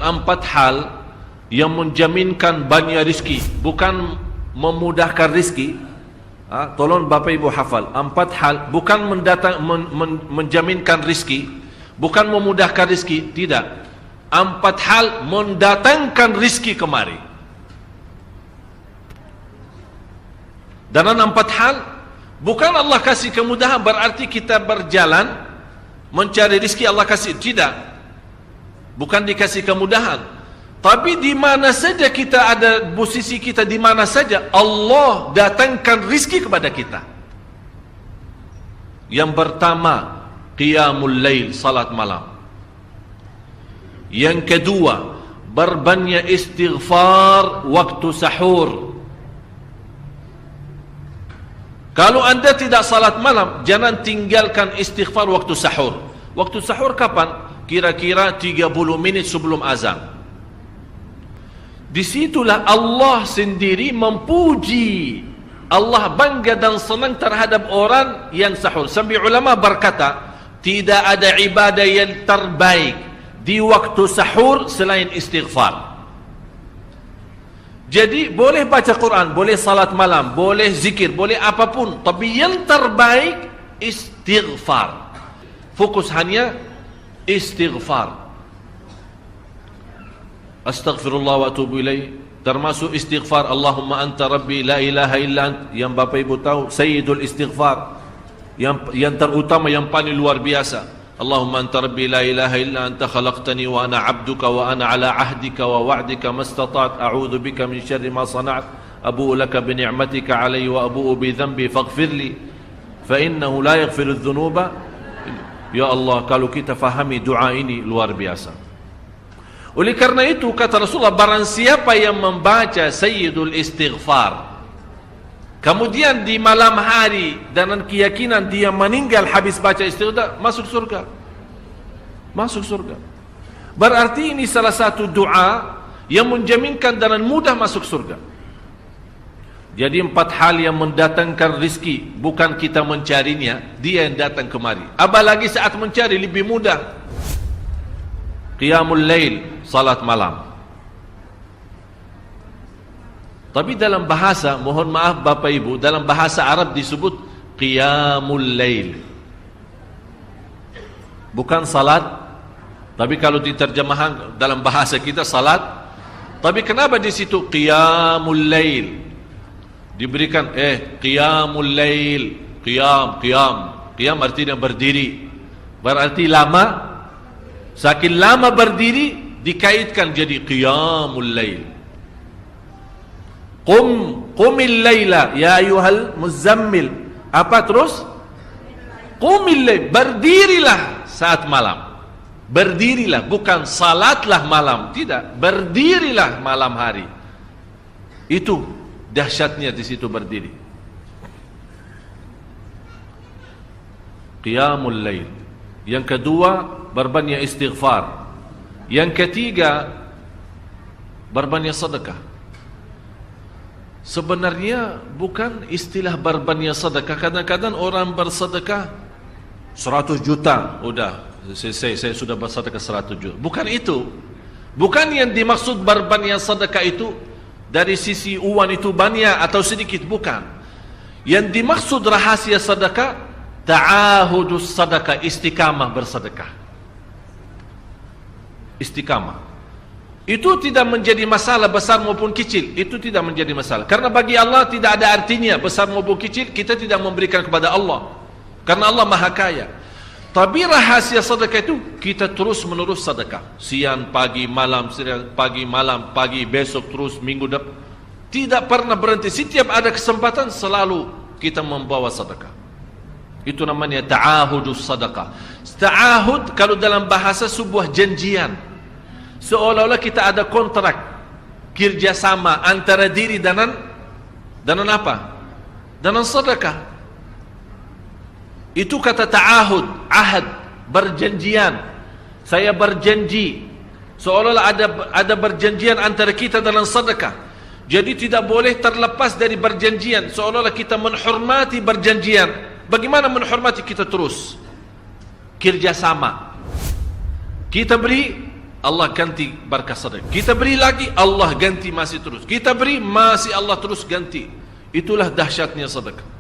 Empat hal yang menjaminkan banyak rizki, bukan memudahkan rizki. Tolong Bapak Ibu hafal. Empat hal bukan menjaminkan rizki, bukan memudahkan rizki, tidak. Empat hal mendatangkan rizki kemari. Dan empat hal bukan Allah kasih kemudahan berarti kita berjalan mencari rizki Allah kasih, tidak. Bukan dikasih kemudahan, tapi di mana saja kita ada, posisi kita di mana saja, Allah datangkan rizki kepada kita. Yang pertama, qiyamul lail, salat malam. Yang kedua, berbanyak istighfar waktu sahur. Kalau anda tidak salat malam, jangan tinggalkan istighfar waktu sahur. Waktu sahur kapan? Kira-kira 30 minit sebelum azan. Disitulah Allah sendiri memuji, Allah bangga dan senang terhadap orang yang sahur. Sampai ulama berkata, tidak ada ibadah yang terbaik di waktu sahur selain istighfar. Jadi boleh baca Quran, boleh salat malam, boleh zikir, boleh apapun, tapi yang terbaik istighfar. Fokus hanya istighfar. Astaghfirullah wa atubu ilaih, termasuk istighfar Allahumma anta rabbi la ilaha illa ant, yang Bapak Ibu tahu sayyidul istighfar, yang terutama, yang paling luar biasa. Allahumma anta rabbi la ilaha illa anta khalaqtani wa ana abduka wa ana ala ahdika wa wa'dika mastata'at a'udhu bika min syarri ma sana'at abu'u laka bi ni'matika alayhi wa abu'u bi dhanbi faghfirli fa innahu la yaghfiru dhunuba. Ya Allah, kalau kita fahami doa ini luar biasa. Oleh karena itu kata Rasulullah, barang siapa yang membaca sayyidul istighfar, kemudian di malam hari dengan keyakinan dia meninggal habis baca istighfar, masuk surga. Masuk surga. Berarti ini salah satu doa yang menjaminkan dengan mudah masuk surga. Jadi empat hal yang mendatangkan rizki, bukan kita mencarinya, dia yang datang kemari. Apalagi saat mencari lebih mudah. Qiyamul lail, salat malam. Tapi dalam bahasa, mohon maaf Bapak Ibu, dalam bahasa Arab disebut qiyamul lail, bukan salat. Tapi kalau diterjemahkan dalam bahasa kita salat. Tapi kenapa di situ qiyamul lail? Diberikan qiyamul lail, qiyam artinya berdiri, berarti lama. Saking lama berdiri dikaitkan jadi qiyamul lail. Qumil laila ya ayyuhal muzammil. Apa terus? Qumil lail, berdirilah saat malam. Berdirilah, bukan salatlah malam, tidak, berdirilah malam hari. Itu dahsyatnya di situ berdiri. Qiyamul lail. Yang kedua, berbanyak istighfar. Yang ketiga, berbanyak sedekah. Sebenarnya bukan istilah berbanyak sedekah. Kadang-kadang orang bersedekah 100 juta, udah saya sudah bersedekah 100 juta. Bukan itu. Bukan yang dimaksud berbanyak sedekah itu dari sisi uang itu banyak atau sedikit, bukan. Yang dimaksud rahasia sedekah, ta'ahudus sedekah, istiqamah bersedekah. Istiqamah. Itu tidak menjadi masalah besar maupun kecil, itu tidak menjadi masalah. Karena bagi Allah tidak ada artinya besar maupun kecil, kita tidak memberikan kepada Allah. Karena Allah Maha Kaya. Tapi rahasia sedekah itu kita terus menerus sedekah. Siang, pagi, malam, pagi, besok, terus minggu depan. Tidak pernah berhenti. Setiap ada kesempatan selalu kita membawa sedekah. Itu namanya ta'ahudus sedekah. Ta'ahud kalau dalam bahasa sebuah janjian. Seolah-olah kita ada kontrak kerjasama antara diri dengan apa? Dengan sedekah. Itu kata ta'ahud, ahad, berjanjian. Saya berjanji. Seolah-olah ada berjanjian antara kita dengan sedekah. Jadi tidak boleh terlepas dari berjanjian. Seolah-olah kita menghormati berjanjian. Bagaimana menghormati? Kita terus kerjasama. Kita beri, Allah ganti berkah sedekah. Kita beri lagi, Allah ganti masih terus. Kita beri, masih Allah terus ganti. Itulah dahsyatnya sedekah.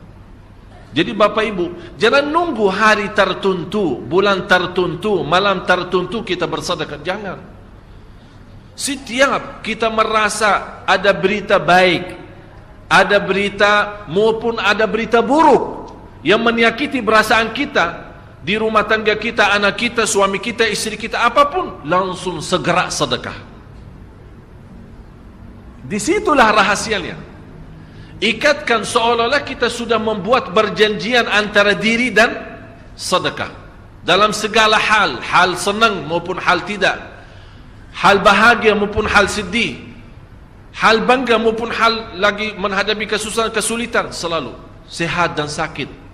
Jadi Bapak Ibu, jangan nunggu hari tertentu, bulan tertentu, malam tertentu kita bersedekah. Jangan. Setiap kita merasa ada berita baik, ada berita maupun ada berita buruk yang menyakiti perasaan kita, di rumah tangga kita, anak kita, suami kita, istri kita, apapun, langsung segera sedekah. Disitulah rahasianya. Ikatkan seolah-olah kita sudah membuat perjanjian antara diri dan sedekah. Dalam segala hal, hal senang maupun hal tidak, hal bahagia maupun hal sedih, hal bangga maupun hal lagi menghadapi kesusahan, kesulitan, selalu sehat dan sakit.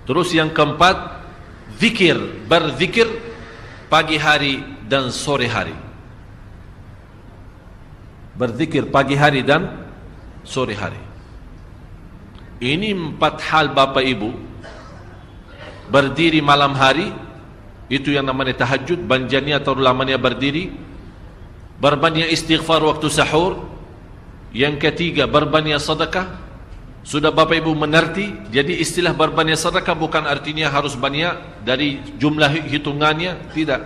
Terus yang keempat, zikir, berzikir pagi hari dan sore hari. Berzikir pagi hari dan sore hari. Ini 4 hal Bapak Ibu. Berdiri malam hari, itu yang namanya tahajud, banjanya atau lamanya berdiri. Berbanyak istighfar waktu sahur. Yang ketiga, berbanyak sedekah. Sudah Bapak Ibu mengerti. Jadi istilah berbanyak sedekah bukan artinya harus banyak dari jumlah hitungannya, tidak.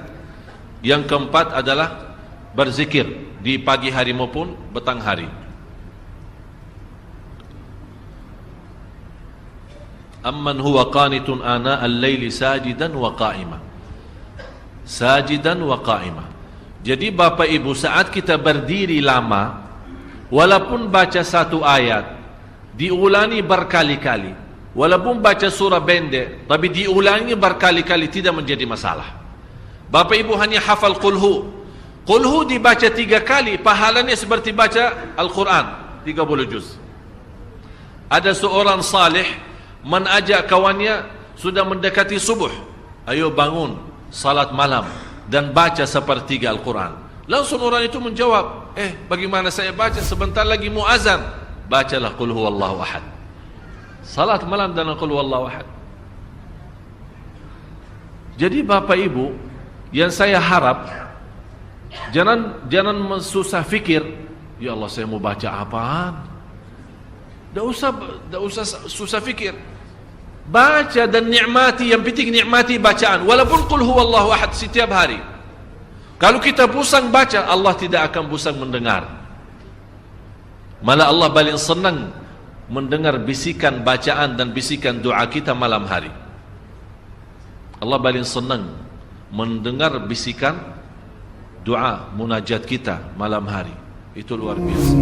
Yang keempat adalah berzikir di pagi hari maupun petang hari. Amman huwa qanitun ana al-laili sajidan wa qa'ima. Sajidan wa qa'ima. Jadi Bapak Ibu, saat kita berdiri lama, walaupun baca satu ayat, diulangi berkali-kali. Walaupun baca surah pendek, tapi diulangi berkali-kali, tidak menjadi masalah. Bapak Ibu hanya hafal qulhu. Qulhu dibaca 3 kali, pahalanya seperti baca Al-Quran 30 juz. Ada seorang salih mengajak kawannya, sudah mendekati subuh, ayo bangun salat malam dan baca sepertiga Al-Quran. Langsung orang itu menjawab, bagaimana saya baca, sebentar lagi muazan. Bacalah qul huwallahu ahad. Salat malam dan qul huwallahu ahad. Jadi Bapak Ibu, yang saya harap, jangan susah fikir, ya Allah saya mau baca apaan. Tak usah susah fikir. Baca dan nikmati, yang penting nikmati bacaan. Walaupun qul huwallahu ahad setiap hari. Kalau kita pusing baca, Allah tidak akan pusing mendengar. Malah Allah paling senang mendengar bisikan bacaan dan bisikan doa kita malam hari. Allah paling senang mendengar bisikan doa munajat kita malam hari. Itu luar biasa.